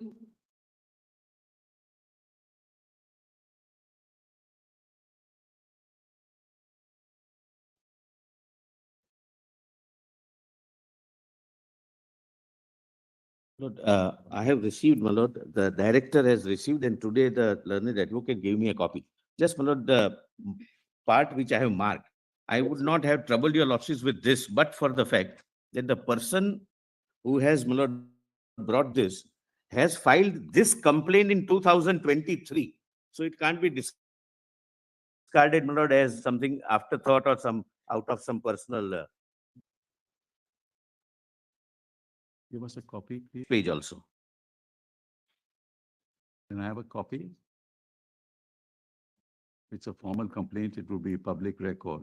Lord, I have received, my lord, the director has received, and today the learned advocate gave me a copy. Just, my lord, the part which I have marked, I would not have troubled your lordships with this, but for the fact that the person who has, my lord, brought this has filed this complaint in 2023. So it can't be discarded, my lord, as something afterthought or some out of some personal. Give us a copy, please. Page also. Can I have a copy? It's a formal complaint. It will be public record.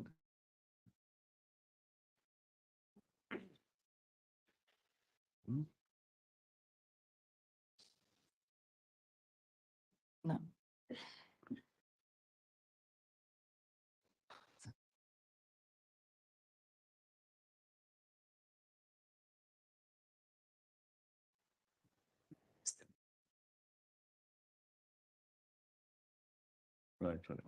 Hmm? No. Right, right.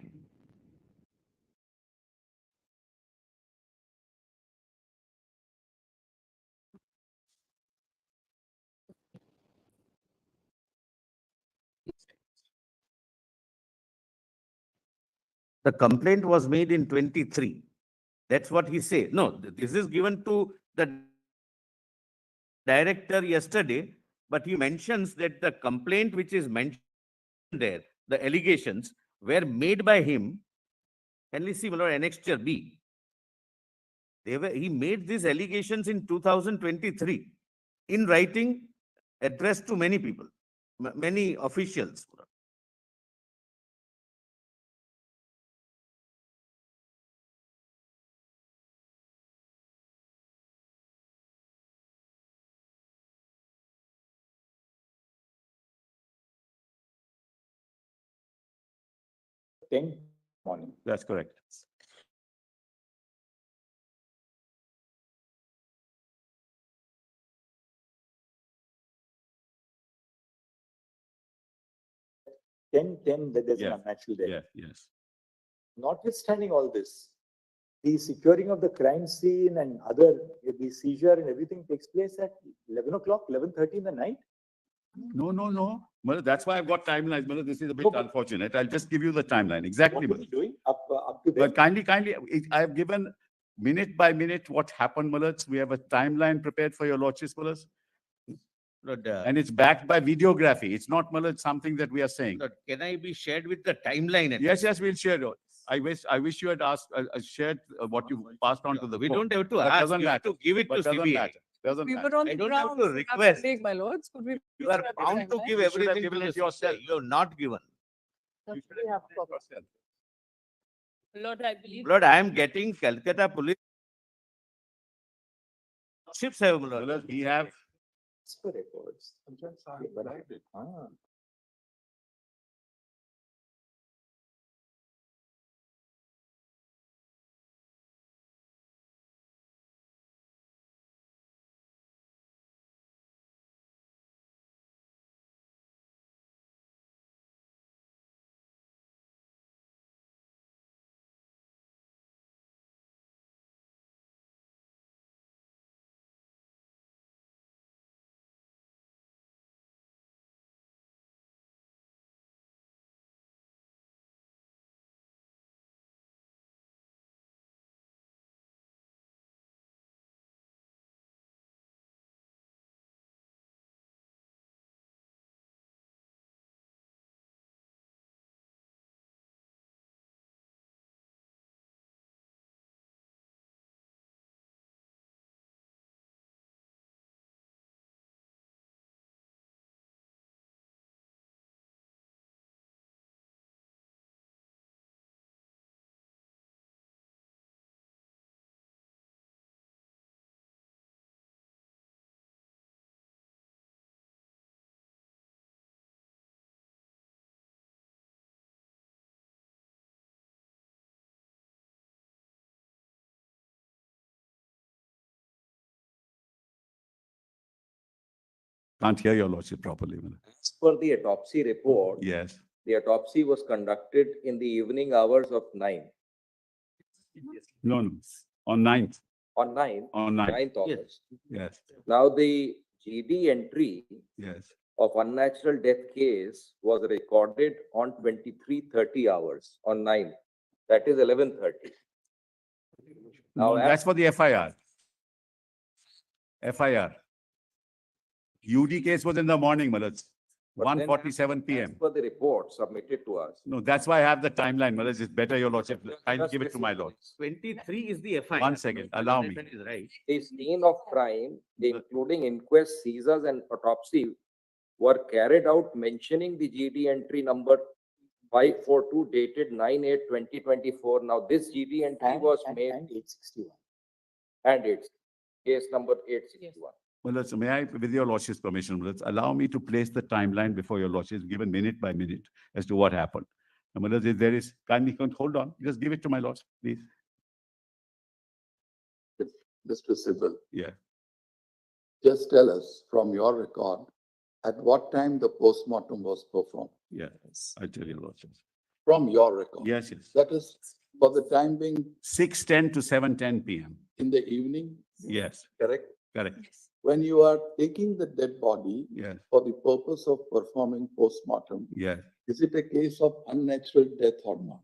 The complaint was made in 23. That's what he said. No, this is given to the director yesterday, but he mentions that the complaint which is mentioned there, the allegations were made by him. Can we see, my lord, annexure B? He made these allegations in 2023 in writing, addressed to many people, many officials. Morning. That's correct. Ten, that there's an Yeah. unnatural death. Yeah, yes. Notwithstanding all this, the securing of the crime scene and the seizure and everything takes place at 11 o'clock, 11:30 in the night. No, no, no. Well, that's why I've got timelines. Well, this is a bit No, but- unfortunate. I'll just give you the timeline. Exactly. What was he doing up to there? But kindly, I have given minute by minute what happened, Mullah. We have a timeline prepared for your lordships, Mullah. Lord, And it's backed by videography. It's not, Mullah, something that we are saying. Lord, can I be shared with the timeline? Yes, yes, we'll share it. I wish you had asked, shared what you passed on to the We court. don't have to But ask, doesn't you have matter. to give it But to doesn't CBI. matter. Doesn't We matter. were on I the don't have ground. to so request. take, my lords. Could we You please are have the bound to timeline? give You should have everything given to it the yourself. CBI. You have not given. You should We have have copies. yourself. Lord, I believe. Lord, I am getting Calcutta police. Ships have, Lord. Mullah, we have As per records. Ah. Can't hear your lordship properly, my lord. As per the autopsy report, Yes. the autopsy was conducted in the evening hours of 9, No, no, on 9th, on 9, on 9th. 9th Yes. August. Yes, Now, the GD entry yes. of unnatural death case was recorded on 23:30 hours on 9. That is 11:30. No, Now, that's for the FIR. FIR. UD case was in the morning, my lord. But then 1:47 as PM. per the report submitted to us. No, that's why I have the timeline, my lord. It's better your lordship. I'll Just give it to listen, my lord. please. 23 is the FI. One second, allow me. Is right. The scene of crime, including inquest, seizures and autopsy were carried out mentioning the GD entry number 542 dated 9/8/2024. Now, this GD entry was made And 861. and it's case number 861. Well, let's, may I, with your lordship's permission, let's allow me to place the timeline before your lordship, given minute by minute as to what happened. And my lord, if there is, kindly hold on, just give it to my lordship, please. Mr. Sibal, Yeah. just tell us from your record, at what time the postmortem was performed? Yes, I tell your lordship. From your record? Yes, yes. That is, for the time being 6:10 to 7:10 PM. in the evening, Yes, correct? correct. When you are taking the dead body Yes, for the purpose of performing postmortem, yes. is it a case of unnatural death or not?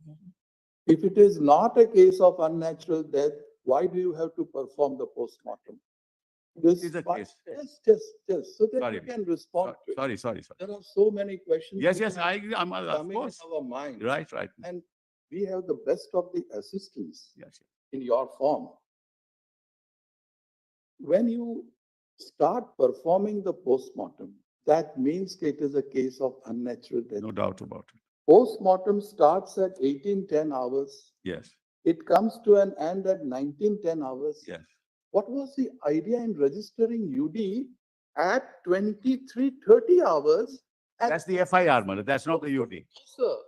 If it is not a case of unnatural death, why do you have to perform the postmortem? This is a part- case. Just, so that Sorry. you can respond to it. Sorry. There are so many questions. Yes, which yes, are I'm, of coming in course. our mind. Right. And we have the best of the assistance Yes. in your form. When you start performing the postmortem, that means it is a case of unnatural death. No doubt about it. Postmortem starts at 18:10 hours. Yes, It comes to an end at 19:10 hours. yes. What was the idea in registering UD at 23:30 hours? And- That's the FIR, Mother. That's not the UD.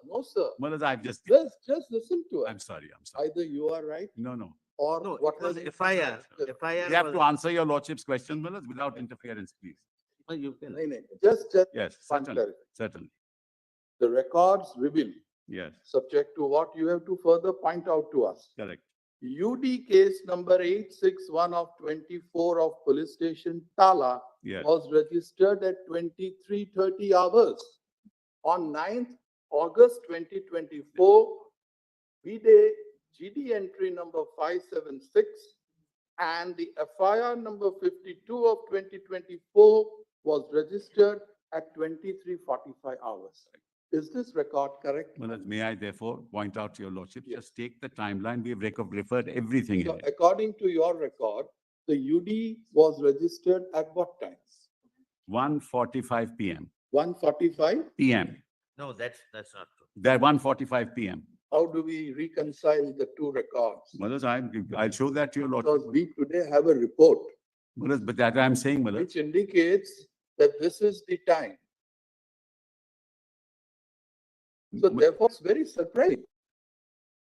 No, sir. Mother, I've just, Just listen to I'm us. sorry. Either you are right No. or No, what it was was FIR. FIR. You have to was- answer your lordship's question, Mother, without interference, please. Well, you can. No, just Yes, one certainly, clarification. certainly. The records reveal, Yes, subject to what you have to further point out to us. correct. UD case number 861 of 24 of police station Tala Yes, was registered at 23:30 hours on 9th August 2024. V-Day GD entry number 576 and the FIR number 52 of 2024 was registered at 23:45 hours. Is this record correct? Mother, may I therefore point out to your lordship, Yes. just take the timeline. We've referred everything in So it. according to your record, the UD was registered at what time? 1:45 PM. 1:45? PM. No, that's not true. That 1:45 PM. How do we reconcile the two records? Mothers, I'll show that to your Because lordship. we today have a report Mothers, but that I'm saying, Mother, which indicates that this is the time. So therefore, it's very surprising.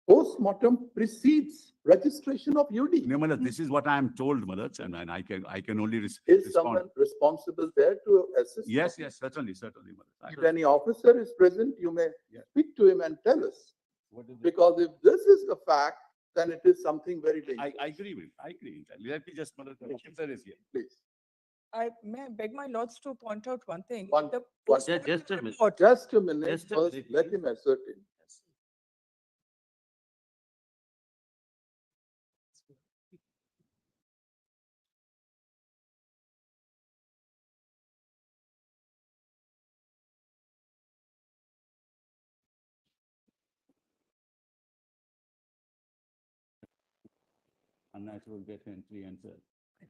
Postmortem precedes registration of UD. no, Mother, this is what I'm told, Mother, and I can only Is respond. someone responsible there to assist? Yes, certainly, Mother. If any officer is present, you may Yeah. speak to him and tell us. What is it? Because if this is the fact, then it is something very dangerous. I agree with, I agree. Let me just, Mother, the officer is here. Please. I may beg my lords to point out one thing. One- The one- Just a postmortem minute. report- Just a minute, Just a first, minute, let please. him ascertain. Unnatural death entry and search.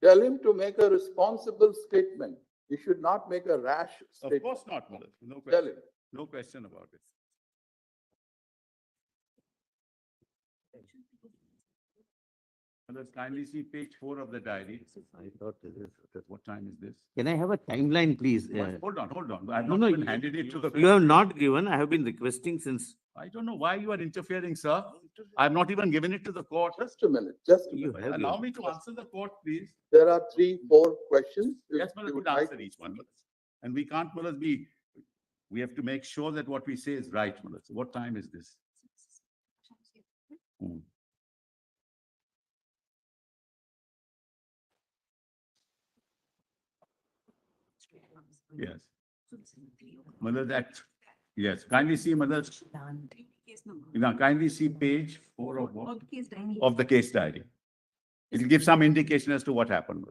Tell him to make a responsible statement. He should not make a rash Of statement. course not, Mother. No Tell question, him. no question about it. Let's kindly see page 4 of the diary. I thought this is. What time is this? Can I have a timeline, please? Hold on, hold on. I've No, not no, even you- handed it to the. You have not given. I have been requesting since I don't know why you are interfering, sir. I've not even given it to the court. Just a minute, just a you minute. have Allow given. me to answer the court, please. There are 3, 4 questions. If Yes, but I you would could like- answer each one. And we can't, we have to make sure that what we say is right. So what time is this? Hmm. Yes. Mother, that, yes, kindly see, mother, now kindly see page 4 of what? Of the case diary. It'll give some indication as to what happened.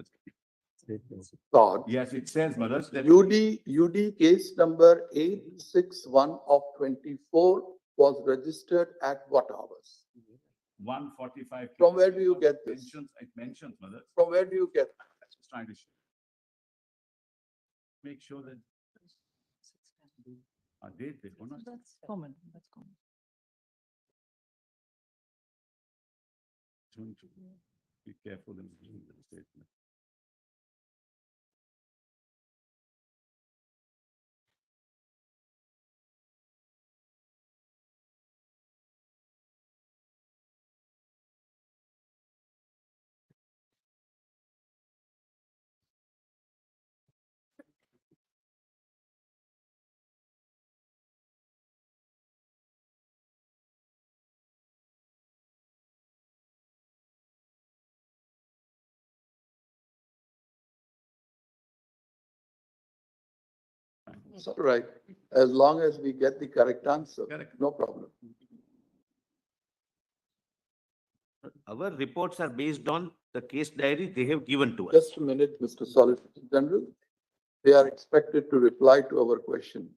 Thought. Yes, it says, mother, that UD case number 861 of 24 was registered at what hours? 1:45. From where do you get this? It mentions, mother, From where do you get? just trying to make sure that. Date, they don't know. That's common, that's common. Be careful in reading the statement. It's all right, as long as we get the correct answer, Correct. no problem. Our reports are based on the case diary they have given to us. Just a minute, Mr. Solicitor General. They are expected to reply to our question.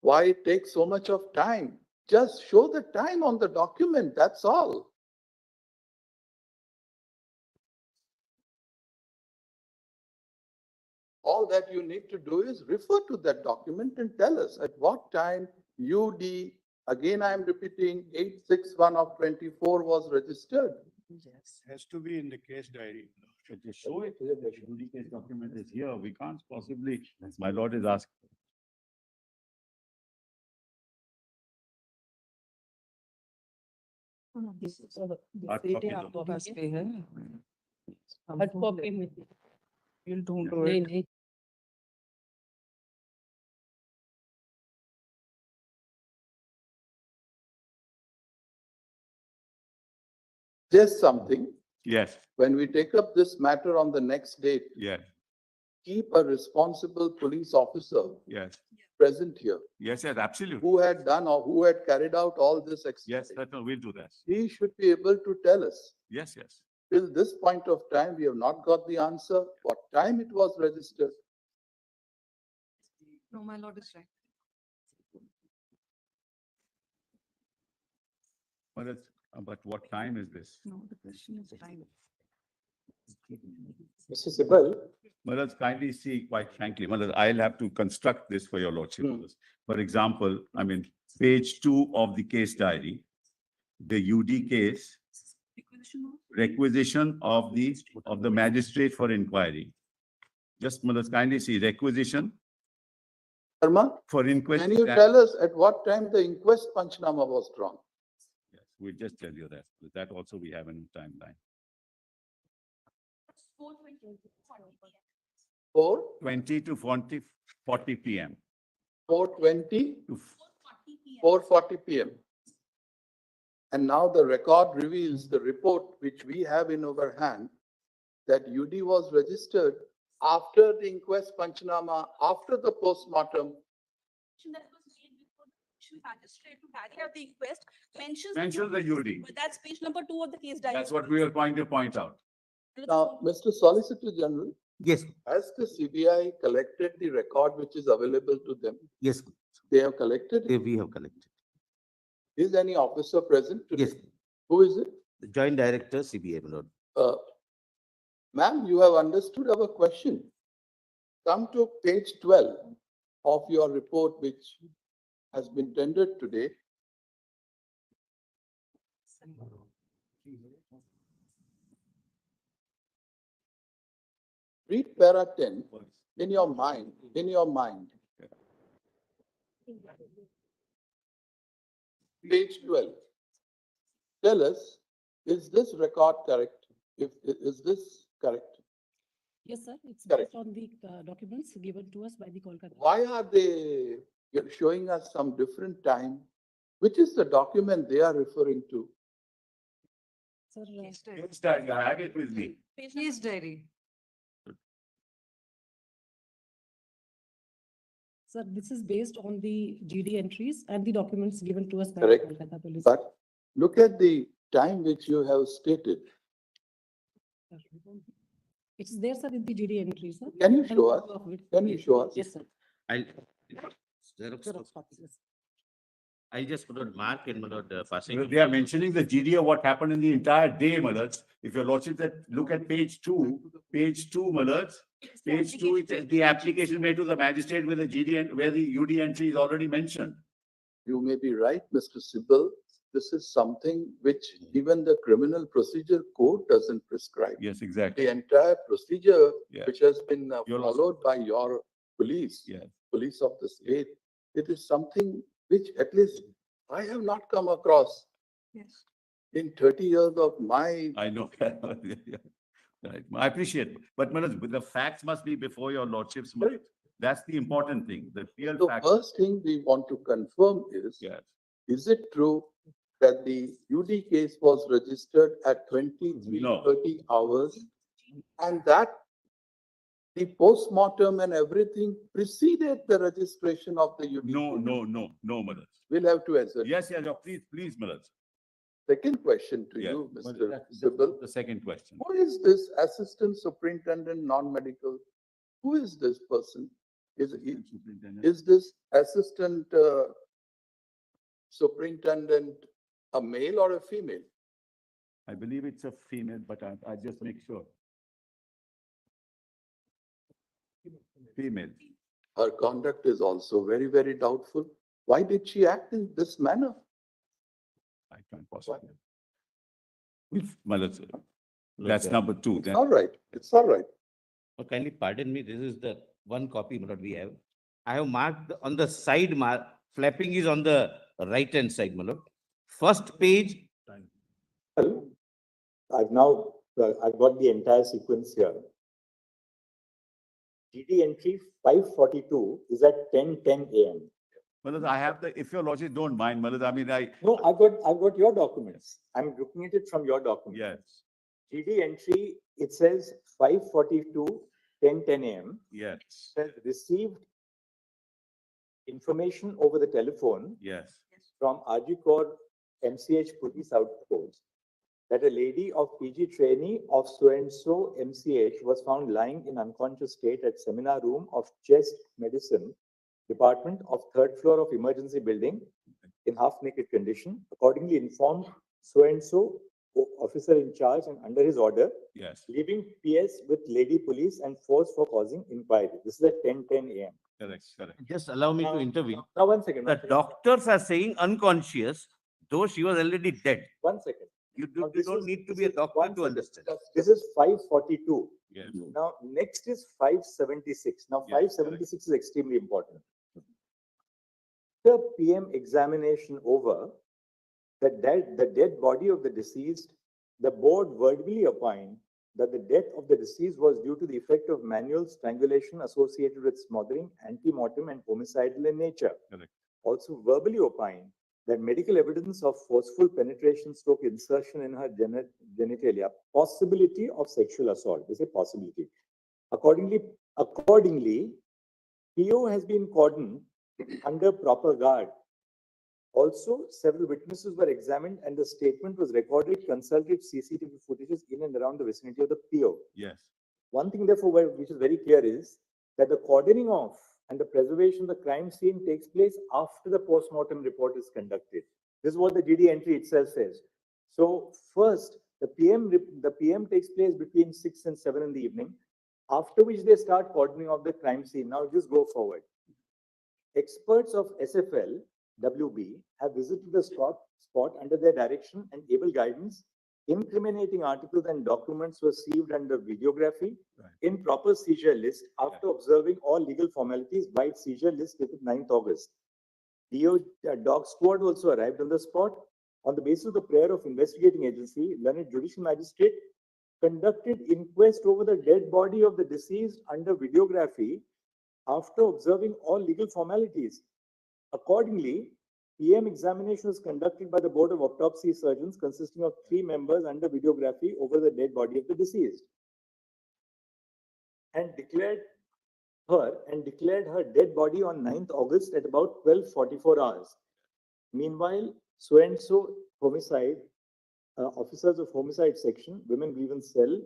Why it takes so much of time? Just show the time on the document, that's all. All that you need to do is refer to that document and tell us at what time UD, again I am repeating, 861 of 24 was registered. Yes. Has to be in the case diary. But just show it, the Judy case document is here, we can't possibly, my lord is asking. Hard copy ये दो। आपके पास पे है हम heard ढूंढ copy लेंगे। में You'll ढूंढ नहीं it. नहीं Just something, Yes, when we take up this matter on the next date, yes, keep a responsible police officer yes, present here yes, absolutely. who had done or who had carried out all this Yes, exercise. we'll do that. He should be able to tell us. Yes, yes. Till this point of time, we have not got the answer, what time it was registered. No, my lord is right. But what time is this? No, the question is time. Mr. Sibal, Let's kindly see, quite frankly, I'll have to construct this for your lordship. For example, I mean, page 2 of the case diary, the UD case, requisition of the magistrate for inquiry. Just, kindly see, requisition Sharma, for inquiry. can you tell us at what time the inquest Panchnama was drawn? Yes, we'll just tell you that. That also we have in timeline. 20 to 40 PM. 4:20, To 4:40 PM. And now the record reveals the report which we have in our hand that UD was registered after the inquest Panchnama, after the postmortem. That was made before the magistrate to carry out the inquest mentions. Mentions the UD. But that's page number 2 of the case diary. That's what we are going to point out. Now, Mr. Solicitor General, Yes, has the CBI collected the record which is available to them? yes, They have collected it? we have collected. Is any officer present today? Yes, Who is it? the Joint Director, CBI, my lord. Ma'am, you have understood our question. Come to page 12. of your report which has been tendered today. Read para 10 in your mind, Page 12. Tell us, is this record correct? Is this correct? Yes, sir. It's Correct. based on the documents given to us by the Kolkata. Why are they showing us some different time? Which is the document they are referring to? Sir, Case diary, I have it with me. Case diary. sir, this is based on the GD entries and the documents given to us by the Correct. Kolkata police. But look at the time which you have stated. It's there, sir, in the GD entries, sir. Can you And show us? copy of it. Can you show us? Yes, sir. I'll. Xerox Xerox copy, yes. I just put a mark in passing. Well, they are mentioning the GD of what happened in the entire day, Malad. If your lordship that look at page two, Malad. Page two, it says the application made to the magistrate with the GD and where the UD entry is already mentioned. You may be right, Mr. Sibal. This is something which even the criminal procedure code doesn't prescribe. Yes, exactly. The entire procedure Yeah. which has been Your followed by your police, Yeah. police of the state, it is something which at least I have not come across Yes. in 30 years of my, I know. Yeah. Right. I appreciate it. But Manoj, the facts must be before your lordship's mind. That's the important thing, the real the fact. first thing we want to confirm Yes. is it true that the UD case was registered at 23:30 hours and that the postmortem and everything preceded the registration of the UD? No, case? no, Manoj. We'll have to answer. Yes, please, Manoj. Second question to Yeah. you, Well, Mr. that's Sibal. The second question. Who is this assistant superintendent non-medical? Who is this person? Is this assistant superintendent a male or a female? I believe it's a female, but I just make sure. Female. Her conduct is also very, very doubtful. Why did she act in this manner? I can't possibly. Manoj, that's number two. It's Then all right. It's all right. Oh, kindly pardon me, this is the one copy that we have. I have marked on the side mark, flapping is on the right hand side, my lord. First page, Well, I've got the entire sequence here. GD entry 542 is at 10:10 a.m. Manoj, I have if your lordship don't mind, Manoj, I mean, No, I've got your documents. I'm looking at it from your documents. yes, GD entry, it says 542, 10:10 a.m. yes, Says received information over the telephone yes, from Ajikor MCH Police Outpost that a lady of PG trainee of so-and-so MCH was found lying in unconscious state at seminar room of chest medicine department of third floor of emergency building in half-naked condition. Accordingly informed so-and-so officer in charge and under his order, yes, leaving PS with lady police and force for causing inquiry. This is at 10:10 a.m. correct. just allow me to intervene. Now, one second. The doctors are saying unconscious, though she was already dead. One second. You Now, you this don't is- need to this be a is doctor one to second. understand. This is 542. Yes, Now, next is 576. Now, Yes, 576 is extremely important. The PM examination over, the dead body of the deceased, the board verbally opined that the death of the deceased was due to the effect of manual strangulation associated with smothering, antemortem, and homicidal in nature. Correct. Also verbally opined that medical evidence of forceful penetration stroke insertion in her genitalia, possibility of sexual assault, is a possibility. Accordingly, PO has been cordoned under proper guard. Also, several witnesses were examined and the statement was recorded, consulted CCTV footages in and around the vicinity of the PO. yes, One thing therefore which is very clear is that the cordoning off and the preservation of the crime scene takes place after the post-mortem report is conducted. This is what the GD entry itself says. So first, the PM takes place between 6 and 7 in the evening, after which they start cordoning off the crime scene. Now just go forward. Experts of SFL, WB, have visited the spot under their direction and able guidance. Incriminating articles and documents were received under videography in proper seizure list after observing all legal formalities by seizure list dated 9th August. Dog squad also arrived on the spot. On the basis of the prayer of investigating agency, learned judicial magistrate conducted inquest over the dead body of the deceased under videography after observing all legal formalities. Accordingly, PM examination was conducted by the Board of Autopsy Surgeons consisting of 3 members under videography over the dead body of the deceased and declared her dead body on 9th August at about 12:44 hours. Meanwhile, so-and-so homicide, officers of homicide section, women grievance cell,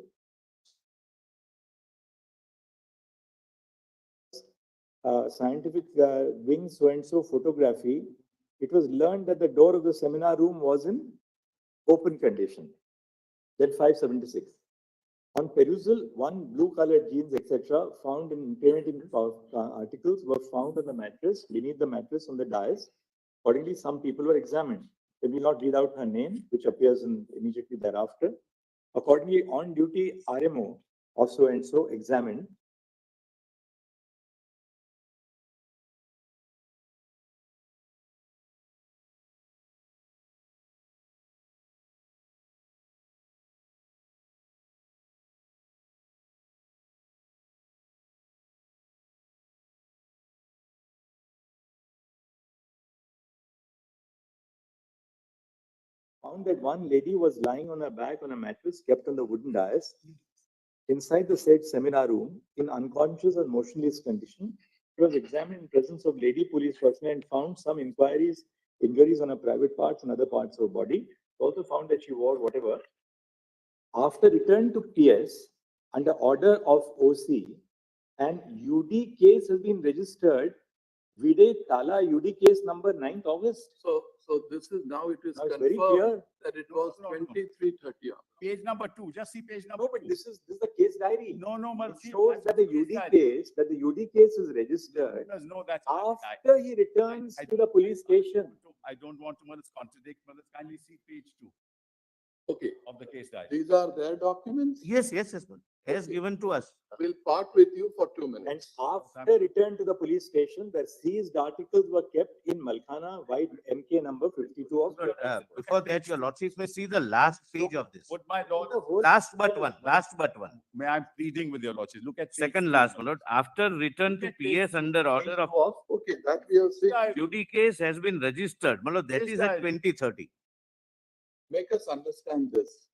scientific wing so-and-so photography, it was learned that the door of the seminar room was in open condition. Then 576. On perusal, 1 blue-colored jeans, etc., found in incriminating articles were found on the mattress, beneath the mattress on the dais. Accordingly, some people were examined. They will not read out her name, which appears immediately thereafter. Accordingly, on-duty RMO of so-and-so examined. Found that one lady was lying on her back on a mattress kept on the wooden dais inside the said seminar room in unconscious and motionless condition. She was examined in presence of lady police personnel and found some injuries on her private parts and other parts of her body. Also found that she wore whatever. After return to PS under order of OC, and UD case has been registered. Vide Tala UD case number 9th August. So this is now it is Now it's very confirmed clear. that it was No, no, no. 23:30. Page number 2, just see page number No, but 2. this is the case diary. No, no, It but see, shows that's that the the case UD diary. case, is registered Because no, that's not the after he returns I- to the police station. I don't want to contradict, but kindly see page 2 Okay, of the case diary. these are their documents. Yes, has Okay. given to us. We'll part with you for 2 And minutes. after return to the police station, the seized articles were kept in Malkhana, white MK number 52 of. Before that, your lordship may see the last page of this. Would my lord, The whole- Last but one. may I pleading with your lordship, look at. page Second 2, last, my my lord, after return to PS under order of Okay, that we have seen. UD case has been registered, my lord, that Yes, is at sir. 2030. Make us understand this.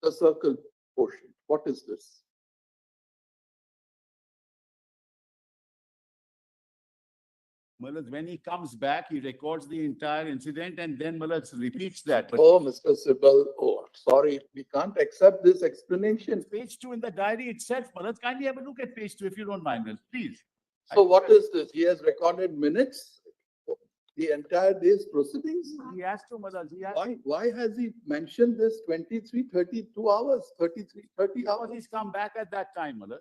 The circle portion. What is this? Malad, when he comes back, he records the entire incident and then Malad repeats that. But Oh, Mr. Sibal, oh, sorry, we can't accept this explanation. page 2 in the diary itself, Malad, kindly have a look at page 2 if you don't mind, Malad, please. So what is this? He has recorded minutes? The entire day's proceedings? He has to, Malad, he has. Why has he mentioned this 32 hours, 30 Because hours? he's come back at that time, Malad.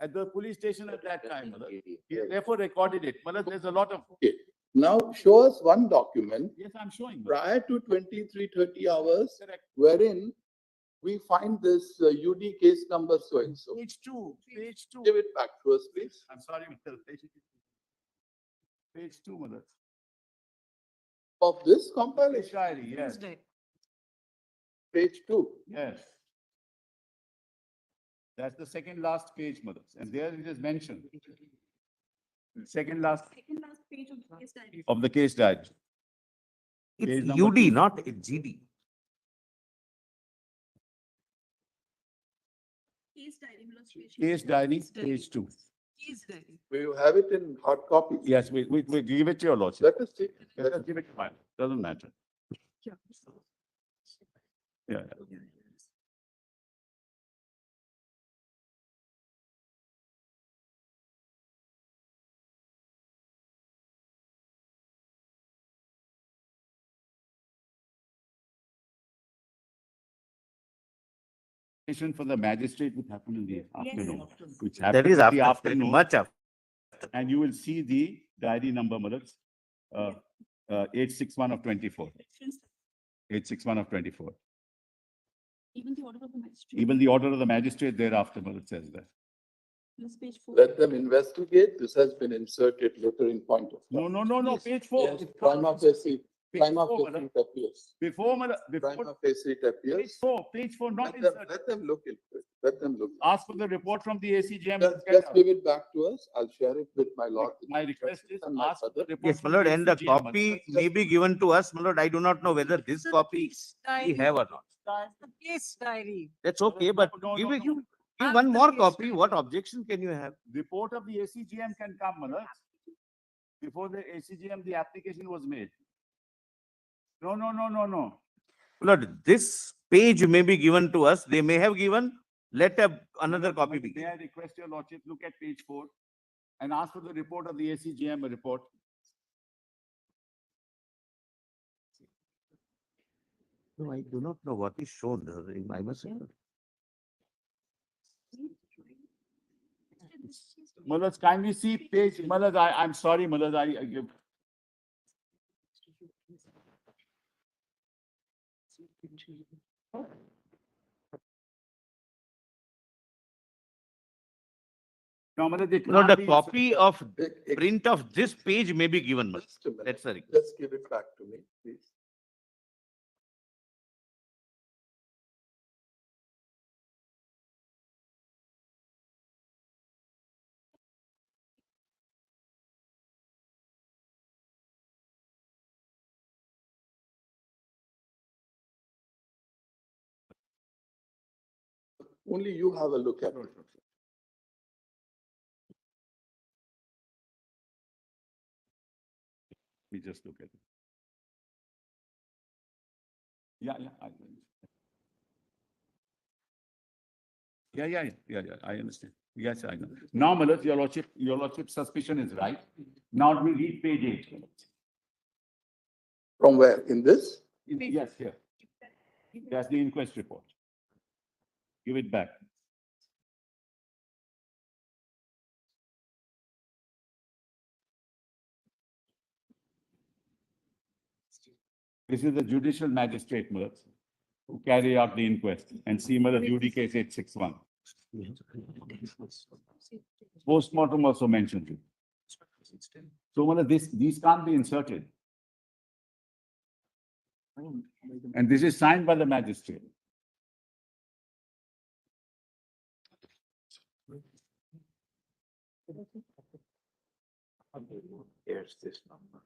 At the police station at that time, Malad. He therefore recorded it. Malad, there's a lot of, Okay, now show us one document yes, I'm showing. Malad. prior to 23:30 hours Correct. wherein we find this UD case number so and so. Page 2, page 2. Give it back to us, please. I'm sorry, Malad. Page 2, Malad. Of this Page compilation, diary, yes, page 2. yes. That's the second last page, Malad, and there it is mentioned. Second last Second last page of the case diary. of the case diary. Page It's number UD, 2. not GD. Case diary, my lord's page. Case diary, page 2. Case diary. We have it in hard copy. Yes, we give it to your lordship. Let us see. Let us give it to mine. Doesn't matter. Yeah. Yeah. For the magistrate would happen in the afternoon, which That happened is in the after, afternoon. much after. and you will see the diary number, Malad. 861 of 24. 861 of 24. Even the order of the magistrate. Even the order of the magistrate thereafter, Malad says that. Plus page 4. Let them investigate. This has been inserted later in point of. No, page 4. Yes, prima facie, prima Four, facie it appears. Before, Malad, Prima before, facie it appears. page 4, not Let them, inserted. let them look into it. Let them look. Ask for the report from the ACGM. Just give it back to us. I'll share it with my lord. My request is And my ask for brother. the report. Yes, from my lord, and the ACGM, copy may be given to us, my lord. I do not know whether this copy we have or not. The case diary. That's okay, but No, give no, it, no. give one more copy. What objection can you have? Report of the ACGM can come, Manoj. Before the ACGM, the application was made. No. Lord, this page may be given to us. They may have given, let another copy be May given. I request your lordship, look at page 4 and ask for the report of the ACGM report. No, I do not know what is shown. I must say. Manoj, kindly see page, Manoj, I'm sorry, Manoj, I give. No, Manoj, it No, can't the be copy of Ex- print of this page may be given. my lord. Just a minute. That's the request. Just give it back to me, please. Only you have a look at it. We just look at it. Yeah. Yeah, I understand. Yes, I know. Now, Manoj, your lordship suspicion is right. Now we read page 8. From where? In this? Yes, here. That's the inquest report. Give it back. This is the judicial magistrate, Manoj, who carry out the inquest, and see Manoj, UD case 861. Postmortem also mentioned it. So, Manoj, these can't be inserted. And this is signed by the magistrate. Here's this number.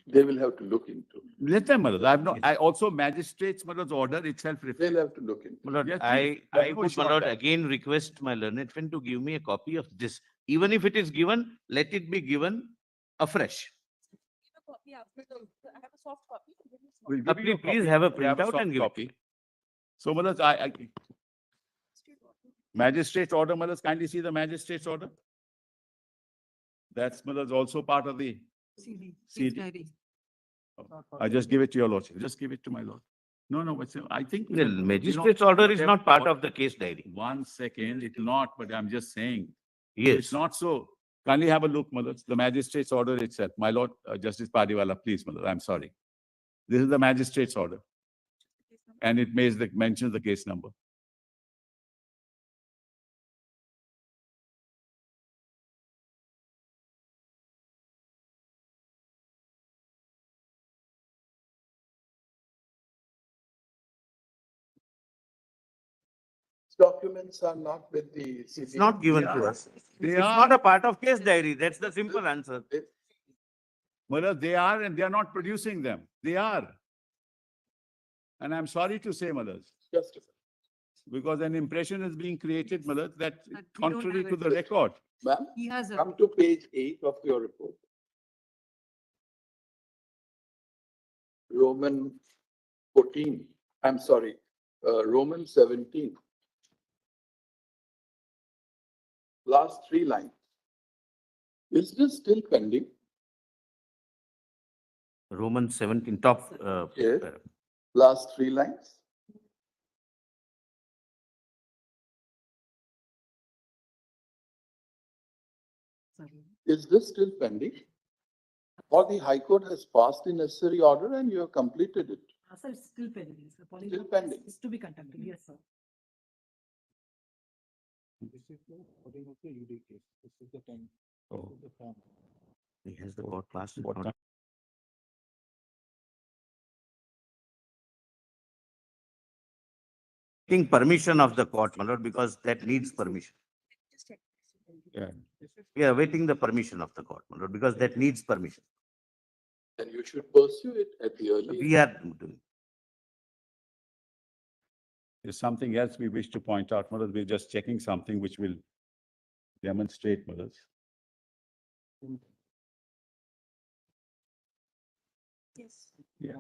They will have to look into. Let them, Manoj. I also magistrate's, Manoj, order itself. They'll have to look into. My lord, Yes, I please. Let me would, push my on lord, that. again request my learned friend to give me a copy of this. Even if it is given, let it be given afresh. Give a copy after I have a soft copy. Give me a soft We'll give you a Please copy. have a We have printout soft and give it. copy. So, Manoj, magistrate's order, Manoj, kindly see the magistrate's order. That's, Manoj, also part of the CD. CD. Diary. I just give it to your lordship. Just give it to my lord. No, but I think. The magistrate's order is not part of the case diary. 1 second, it's not, but I'm just saying. Yes. It's not so. Kindly have a look, Manoj, the magistrate's order itself. My lord, Justice Padiwala, please, Manoj, I'm sorry. This is the magistrate's order, and it mentions the case number. Documents are not with the It's CJI. not given They to are. us. They It's are. not a part of case diary. That's the simple answer. Mother, they are and they are not producing them. They are. And I'm sorry to say, mothers, Just a second. because an impression is being created, mother, that But we don't contrary have to it. the record. Ma'am, He has a. come to page 8 of your report. Roman 14, I'm sorry, Roman 17. Last 3 lines. Is this still pending? Romans 17, top. Yes. Last 3 lines? Sorry. Is this still pending? Or the High Court has passed the necessary order and you have completed it? Sir, it's still pending, sir. Still Polygraph pending. is to be conducted, yes, sir. Oh. He has the court passed. it, What not- time? Taking permission of the court, my lord, because that needs permission. Just check. Yeah. We are awaiting the permission of the court, my lord, because that needs permission. Then you should pursue it at the earliest. We are doing. There's something else we wish to point out, mothers. We're just checking something which will demonstrate, mothers. Yes. Yeah.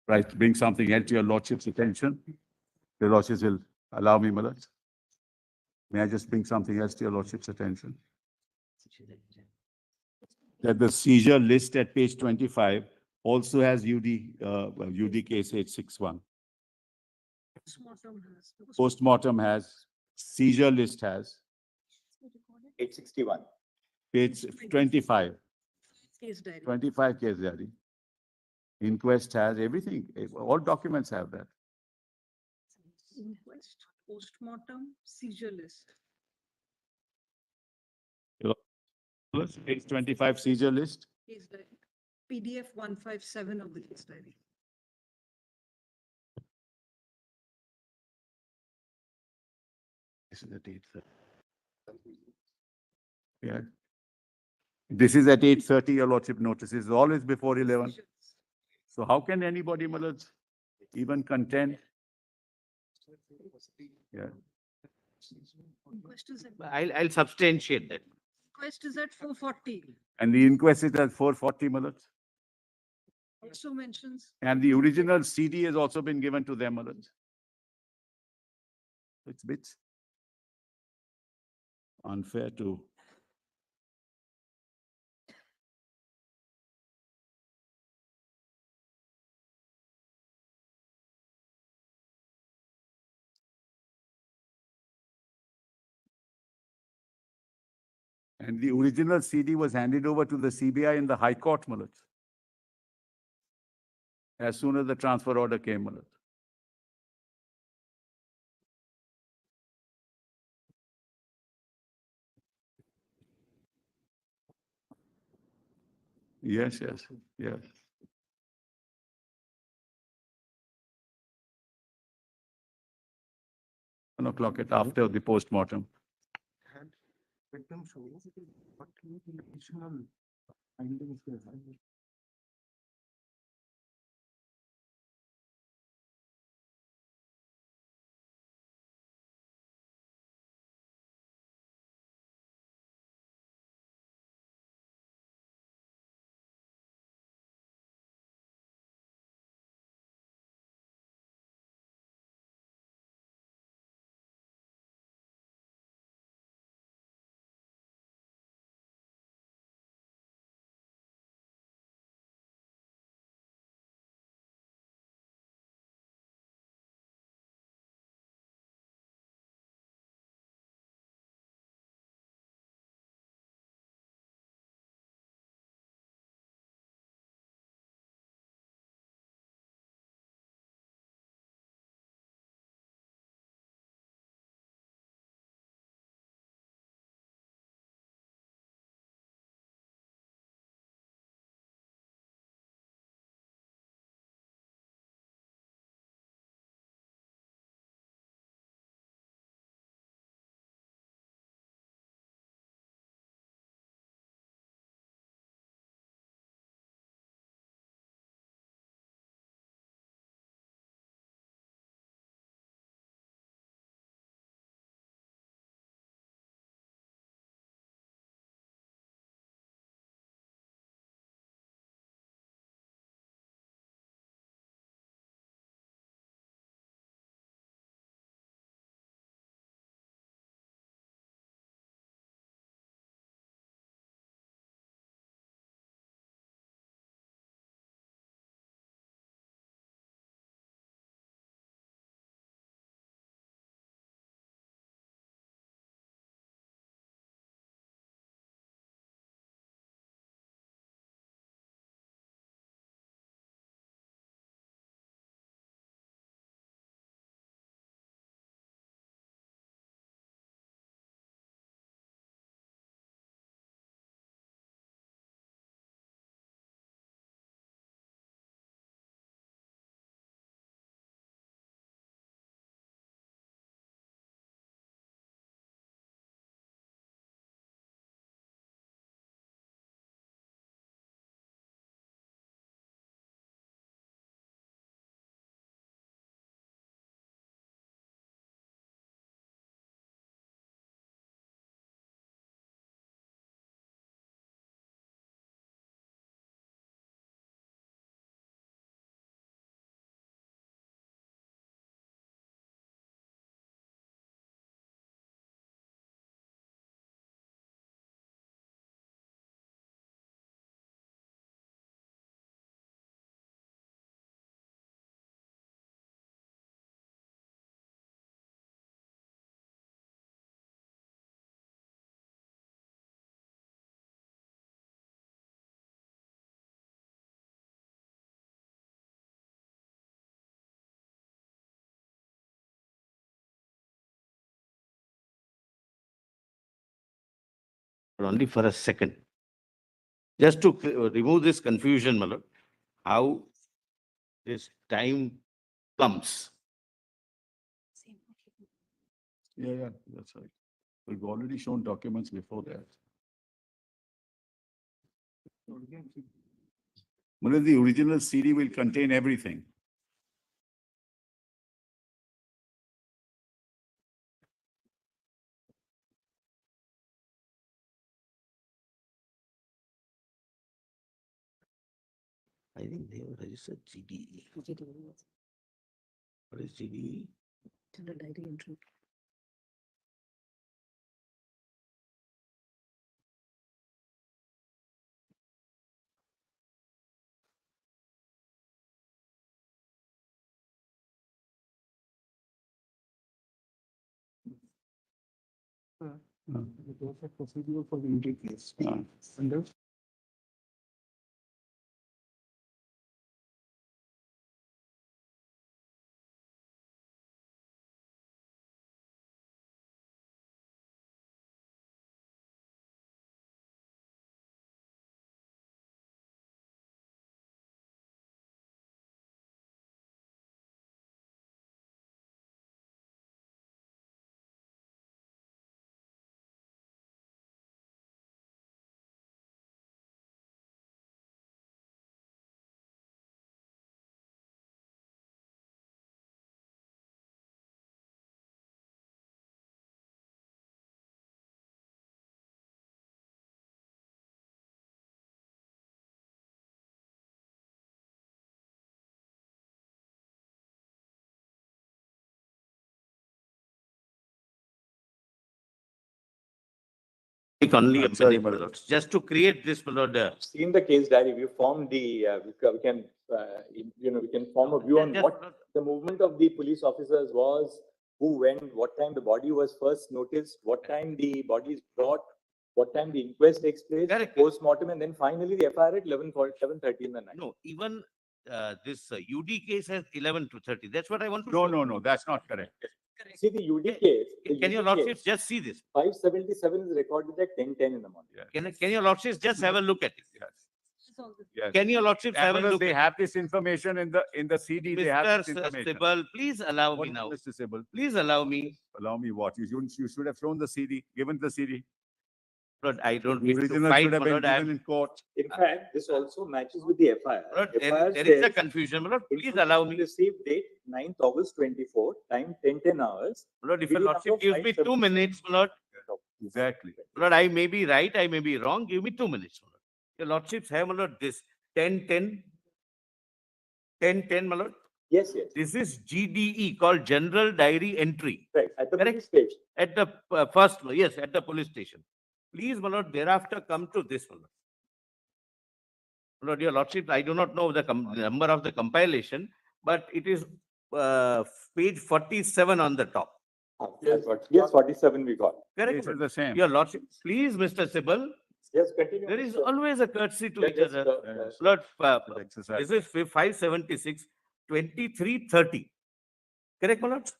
Right, bring something else to your lordship's attention. Your lordships will allow me, mother. May I just bring something else to your lordship's attention? That the seizure list at page 25 also has UD case 861. Postmortem has, seizure list has, 861. page 25, Case diary. 25 case diary. Inquest has everything, all documents have that. Inquest, postmortem, seizure list. Page 25 seizure list. Case diary. PDF 157 of the case diary. This is at 8:30. Yeah. This is at 8:30, your lordship notices, always before 11. So how can anybody, my lords, even contend? Yeah. Inquest is at, I'll substantiate that. inquest is at 4:40. And the inquest is at 4:40, my lords. Also mentions. And the original CD has also been given to them, my lords. It's bits unfair to. And the original CD was handed over to the CBI in the High Court, my lords. As soon as the transfer order came, my lords. Yes, yes, yes. 1 o'clock after the post-mortem. Only for a second. Just to remove this confusion, my lord, how this time comes. Yeah, that's right. We've already shown documents before that. Well, the original CD will contain everything. I think they have registered GDE. What is GDE? General diary entry. Take only a Sorry, minute, my my lord. lords, just to create this, my lord. Seen the case diary, we formed we can, we can form a view on Just, what my lord, the movement of the police officers was, who went, what time the body was first noticed, what time the body is brought, what time the inquest takes place, Correct. post-mortem, and then finally the FIR at 11:30 in the night. No, even this UD case has 11 to 30. That's what I want to No, show. no, that's not correct. See, the UD case, the Can your UD lordships case, just see this? 577 is recorded at 10:10 in the morning. Can your lordships just have a look at it? Yes. Can your lordships have a Because look they at have this information in the CD, it? they have Mr. this information. Sibal, please allow What me is now. Mr. Sibal? Please allow me. Allow me what? You should have shown the CD, given the CD. Lord, I don't The wish to original fight, should have my been lord. given in court. In fact, this also matches with the FIR. Lord, FIR there is a says confusion, my lord. Please allow information me. received date 9th August 24, time 10:10 hours. My lord, if your PD lordship number gives me 2 577. minutes, my lord. Exactly. Lord, I may be right, I may be wrong. Give me 2 minutes, my lord. Your lordships have, my lord, this 10-10. 10-10, my lord. Yes, yes, This is GDE called General Diary Entry right, at the Correct. police station. at the first floor. Yes, at the police station. Please, my lord, thereafter come to this, my lord. My lord, your lordship, I do not know the number of the compilation, but it is page 47 on the top. Yes, 47 we got. Correct? This my is lord? the same. Your lordship, please, Mr. Sibal, Yes, continue. there is Mr. always a courtesy to each Yes, other. Yes. Lord, Good exercise. this is 576, 2330. Correct, my lord?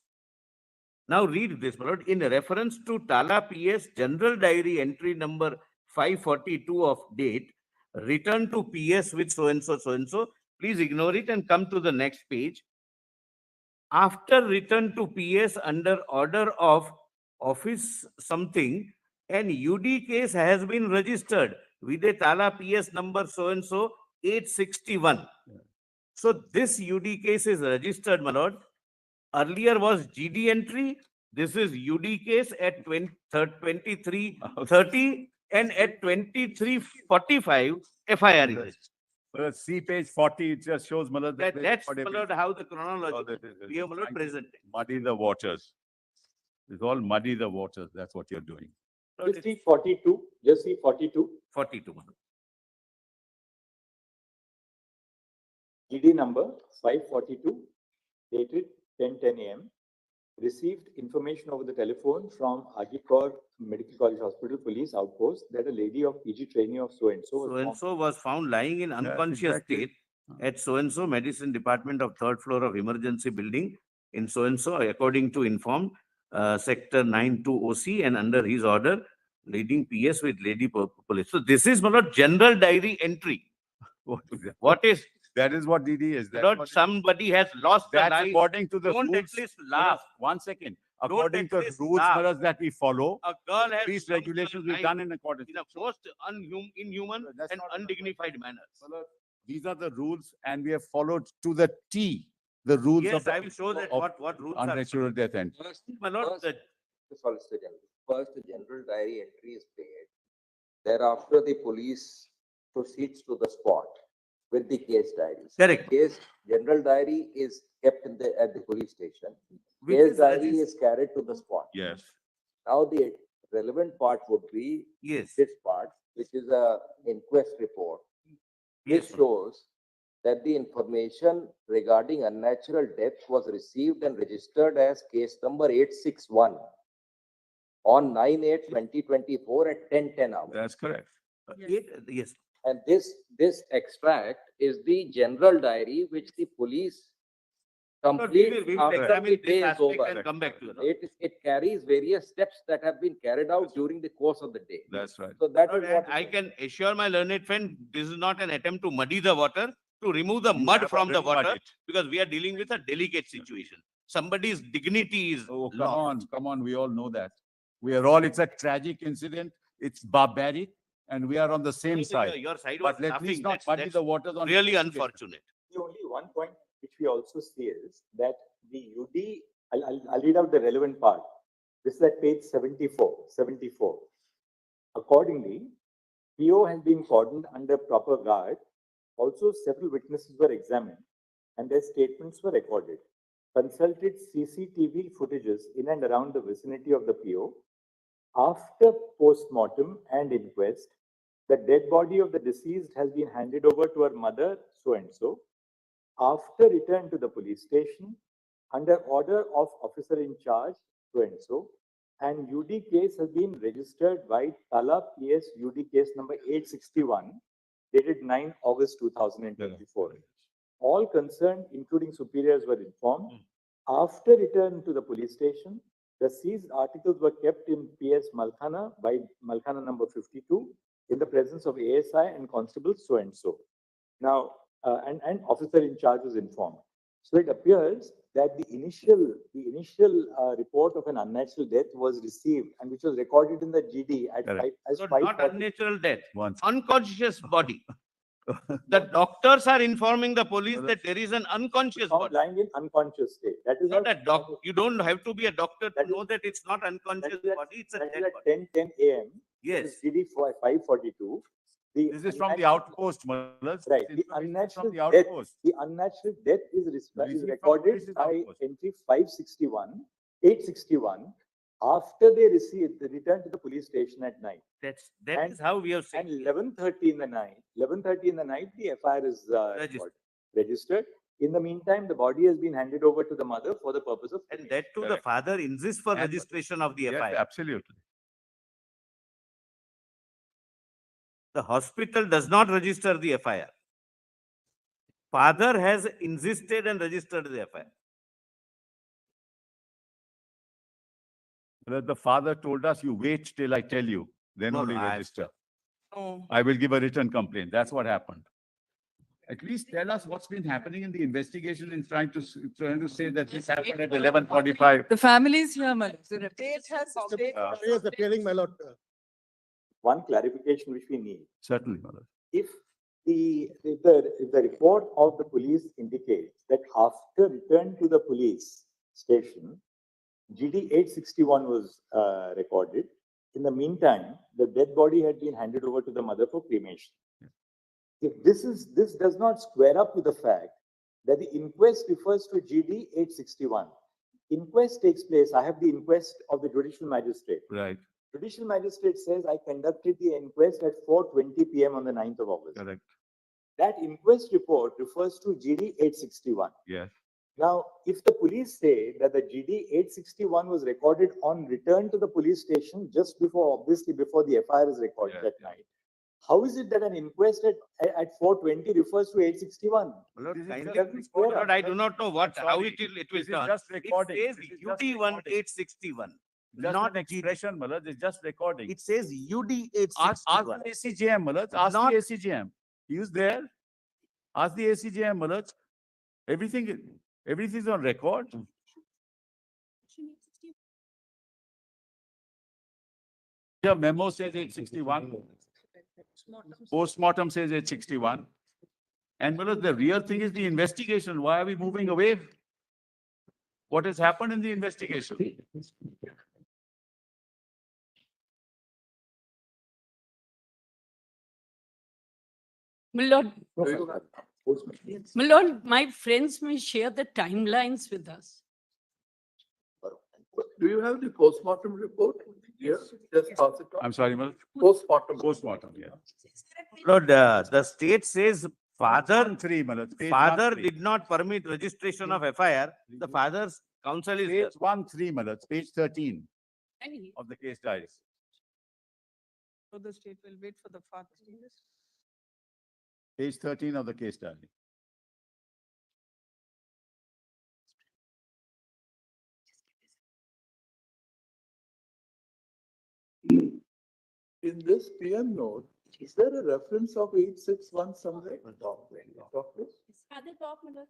Now read this, my lord. In reference to Tala PS General Diary entry number 542 of date, return to PS with so and so, please ignore it and come to the next page. After return to PS under order of office something, an UD case has been registered with a Tala PS number so and so 861. So this UD case is registered, my lord. Earlier was GD entry. This is UD case at 2330 and at 2345 FIR is registered. Well, see page 40, it just shows, Malad. That's, my lord, how the chronology we have, my lord, presented. Muddy the waters. It's all muddy the waters. That's what you're doing. Lord, Just it's see 42, just see 42, 42, my lord. GD number 542, dated 10:10 a.m. Received information over the telephone from Agikor Medical College Hospital Police Outpost that a lady of PG trainee of so and so So and so was found lying in unconscious exactly. state at so and so medicine department of third floor of emergency building in so and so, according to informed sector 92 OC and under his order, leading PS with lady police. So this is, my lord, general diary entry. What is that? What is, That is what DD is. my lord, somebody has lost the That's life. according to the Don't at rules. least laugh. One second. according to exist rules, now. Maharaj, that we follow, A girl has these come regulations we've alive done in accordance. in a most inhuman That's and not- undignified manner. Maharaj, these are the rules and we have followed to the T, the rules Yes, of the I will show that of what rules are. unnatural death and. First, My lord, first, the- the Solicitor General, first the general diary entry is made. Thereafter, the police proceeds to the spot with the case diaries. Correct. Case, general diary is kept at the police station. Which Case is diary regis- is carried to the spot. Yes. Now, the relevant part would be Yes. this part, which is a inquest report. Yes, This shows that the information regarding unnatural death was received and registered as case number 861 on 9/8/2024 at 10:10 hours. That's correct. Yes. And this extract is the general diary which the police No, complete we will after the examine day this is aspect over. and come back to you. It carries various steps that have been carried out during the course of the day. That's right. So that Lord, is and what. I can assure my learned friend, this is not an attempt to muddy the water, to remove the You mud have from the already muddied water, it. because we are dealing with a delicate situation. Somebody's dignity is Oh, lost. come on, we all know that. We are all, it's a tragic incident, it's barbaric, and we are on the same side. Your side was But let's laughing. not muddy That's the waters on. really investigation. unfortunate. The only one point which we also see is that the UD, I'll read out the relevant part. This is at page 74. Accordingly, PO has been cordoned under proper guard. Also, several witnesses were examined and their statements were recorded. Consulted CCTV footages in and around the vicinity of the PO. After post-mortem and inquest, the dead body of the deceased has been handed over to her mother, so-and-so. After return to the police station, under order of officer in charge, so-and-so, and UD case has been registered by Tala PS UD case number 861, dated 9 August 2024. All concerned, including superiors, were informed. After return to the police station, the seized articles were kept in PS Malkhana by Malkhana number 52 in the presence of ASI and constable so-and-so. Now, and officer in charge was informed. So it appears that the initial report of an unnatural death was received and which was recorded in the GD at Correct. 5 as So 5:40. not unnatural death, Once. unconscious body. The doctors are informing the police that there is an unconscious Found body. lying in unconscious state. That is Not how- a doc, you don't have to be a doctor to That is- know that it's not that unconscious is at- body, it's a that is dead at body. 10:10 a.m. Yes. GD 542. This is from the outpost, Maharaj. Right. This The information is unnatural from the death, outpost. the unnatural death is Received from recorded police's by outpost. entry 861, after they return to the police station at night. That And- is how we have And said. 11:30 in the night, the FIR is registered. In the meantime, the body has been handed over to the mother for the purpose of. And that too, the Correct. father insists for And- registration of the Yes, FIR. absolutely. The hospital does not register the FIR. Father has insisted and registered the FIR. The father told us, you wait till I tell you, then No, only no, register. No. I will give a written complaint. That's what happened. At least tell us what's been happening in the investigation and trying to say that this happened at 11:45. The family is here, my lord. The state has. Yes, appearing, my lord. One clarification which we need. Certainly, Maharaj. If the report of the police indicates that after return to the police station, GD 861 was recorded. In the meantime, the dead body had been handed over to the mother for cremation. If this does not square up with the fact that the inquest refers to GD 861. Inquest takes place. I have the inquest of the judicial magistrate. Right, Judicial magistrate says I conducted the inquest at 4:20 p.m. on the 9th of August. correct. That inquest report refers to GD 861. Yes, Now, if the police say that the GD 861 was recorded on return to the police station just before, obviously before the FIR is recorded Yeah, that night, how is it that an inquest at 4:20 refers to 861? Lord, This is kindly- just recorded. Lord, I do not know what, I'm how sorry. it will This is turn. just It recording. says This is just UD recording. 1861, just not an GD. expression, Maharaj, it's just recording. It says UD Ask 861. the ACJM, Maharaj, ask Not- the ACJM. He was there. Ask the ACJM, Maharaj. Everything is on record. Your memo says 861. Postmortem says 861. And Manoj, the real thing is the investigation. Why are we moving away? What has happened in the investigation? My lord, Do you have- my lord, my friends may share the timelines with us. Do you have the postmortem report? Yes, just pass it on. I'm sorry, Manoj. Postmortem. Postmortem, yeah. Lord, the state says father, Three, Manoj. Page father 1-3. did not permit registration of FIR. The father's counsel is Page 1-3, Manoj, page 13 Any- of the case diary. So the state will wait for the father. Page 13 of the case diary. In this PM note, is there a reference of 861 somewhere? At the top, my lord,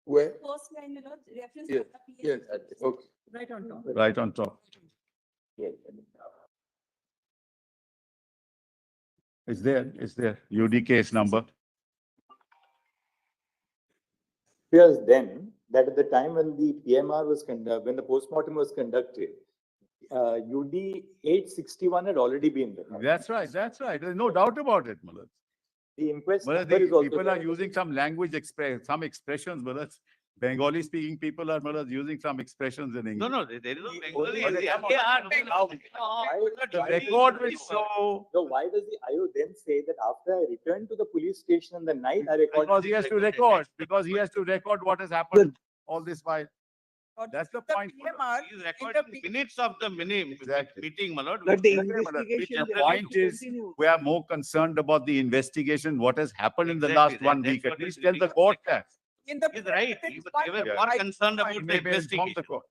Where? first line, my lord, reference. Yes, to the yes, PM. okay. Right on top. Right on top. It's there, it's there. UD case number. Appears then that at the time when the PMR was when the postmortem was conducted, UD 861 had already been there. That's right, that's right. There's no doubt about it, Manoj. The inquest Manoj, number is the also people are there. using some language some expressions, Manoj. Bengali speaking people are, Manoj, using some expressions in English. no, there is no Only- Bengali. The record will show, So why does the IO then say that after I returned to the police station in the night, I recorded? because he has to record, because he has to record what has happened all this while. Or That's the the point. PMR, He is in the recording minutes of the Exactly. meeting, my lord. But the which- investigation. The point is, we are more concerned about the investigation, what has happened in the last Exactly, 1 that's week. what At is least tell the really- court that. in the. He is right. there He is was- one They were Yeah. more I- concerned He about the may inform investigation, the court.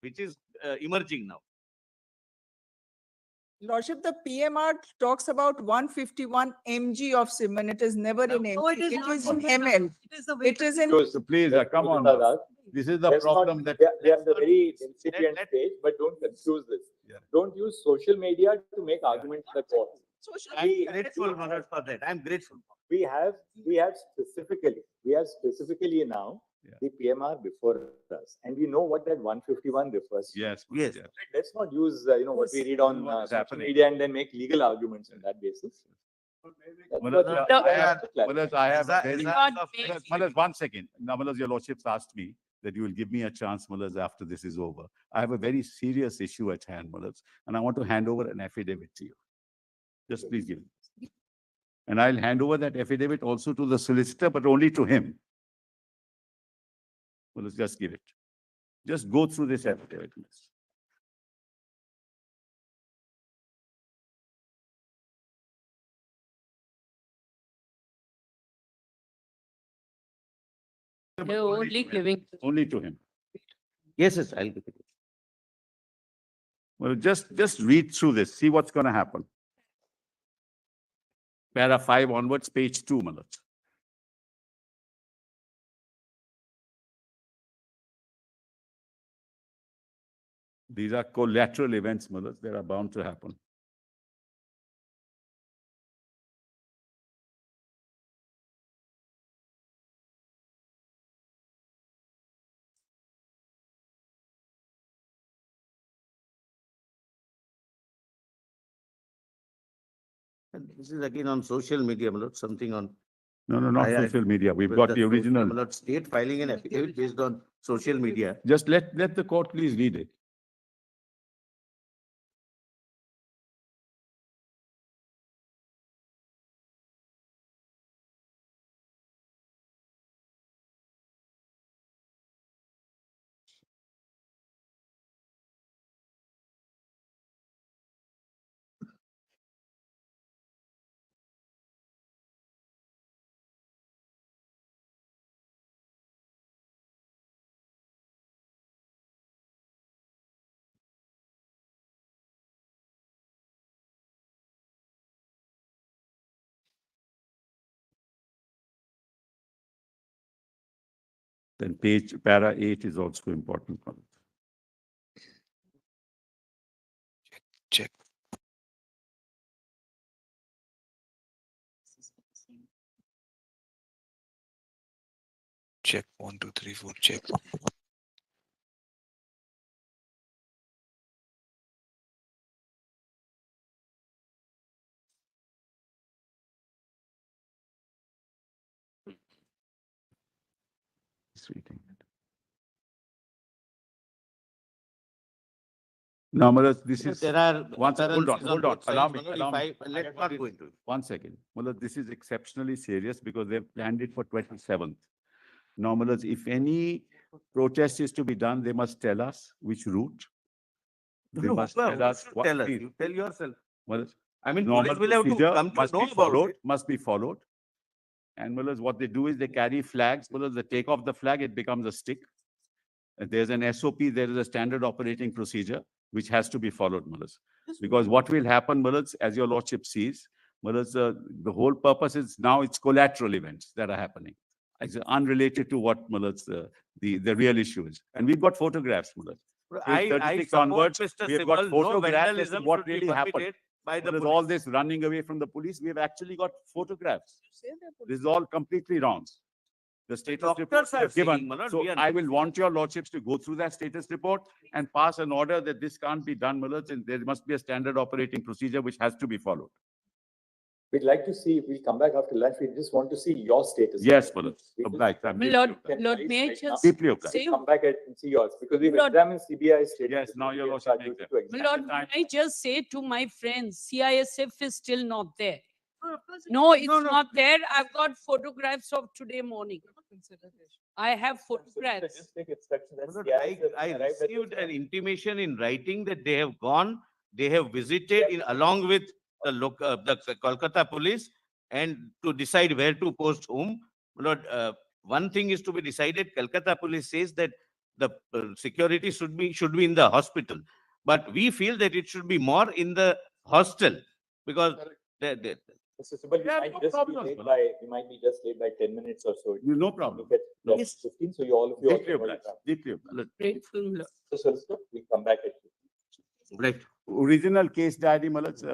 which is emerging now. Lordship, the PMR talks about 151 mg of semen. It is never in mg. No, it is It not. is in ml. It is the It is in. So please, come on. Raj. Manoj. This is the Let's not- problem that. We are at the let's not very use- incipient let- stage, but don't confuse this. Yeah. Don't use social media to make arguments in the court. Social I'm media. grateful, my lord, for that. I'm grateful. We have specifically now Yeah. the PMR before us, and we know what that 151 refers to. Yes. Yes. Let's not use, what we read on What is social happening. media and then make legal arguments on that basis. That's Manoj, what I I have to clarify. Manoj, I have a Is very. that- Manoj, 1 second. Now, Manoj, your lordships asked me that you will give me a chance, Manoj, after this is over. I have a very serious issue at hand, Manoj, and I want to hand over an affidavit to you. Just please give it. And I'll hand over that affidavit also to the solicitor, but only to him. Manoj, just give it. Just go through this affidavit. Manoj. They're only giving. Only to him. Yes, yes, I'll give it. Well, just read through this, see what's going to happen. Para 5 onwards, page 2, Manoj. These are collateral events, Manoj. They are bound to happen. And this is again on social media, my lord, something on. No, not I- social media. We've got the social, original. my lord, state filing an affidavit based on social media. Just let the court please read it. Then para 8 is also important. Check. check. 1, 2, 3, 4, check. Now, Mullah, this is. There are. Hold on, occurrences hold on. both Allow sides, me, my lord. allow If me. I, let's not go into it. 1 second. Mullah, this is exceptionally serious because they've planned it for 27th. Now, Mullah, if any protest is to be done, they must tell us which route. They No, must who tell us should what. tell us? please. You tell yourself. Mullah, I mean, normal police will have to procedure come to must know be about followed, it. must be followed. And Mullahs, what they do is they carry flags. Mullahs, they take off the flag, it becomes a stick. And there's an SOP, there is a standard operating procedure which has to be followed, Mullahs. Because what will happen, Mullahs, as your lordship sees, Mullahs, the whole purpose is now it's collateral events that are happening. It's unrelated to what Mullahs, the real issue is. And we've got photographs, Mullahs. I 36 support onwards, Mr. we have got Simal, no photographs as to vandalism what should be really happened. permitted by the There's police. all this running away from the police. We have actually got photographs. This is all completely wrong. The status report Doctors we are have given. saying, my lord, So we are- I will want your lordships to go through that status report and pass an order that this can't be done, Mullahs, and there must be a standard operating procedure which has to be followed. We'd like to see, we'll come back after lunch. We just want to see your status. Yes, Mullahs. We just- Obliged. I'm My deeply lord, obliged. Lord, may I Right now. just Deeply obliged. say, Come back and see yours, because we've Lord. examined CBI status. Yes, now your We lordship charge makes you it. to examine. my lord, time. may I just say to my friends, CISF is still not there. No, it's not there. I've got photographs of today morning. I have photographs. Just take instruction that My lord, CISF I arrived at received this an time. intimation in writing that they have gone, they have visited in along with the the Kolkata police and to decide where to post whom. My lord, one thing is to be decided. Kolkata police says that the security should be in the hospital, but we feel that it should be more in the hostel because they, Mr. Subal, Yeah, no problems, Mullah. we might be just late by 10 minutes or so. No problem. Look at No. 15, so you all of you. Deeply also know obliged. the time. Deeply obliged. Grateful, my lord. So, Solicitor, we come back at you. right. Original case diary, Mullahs,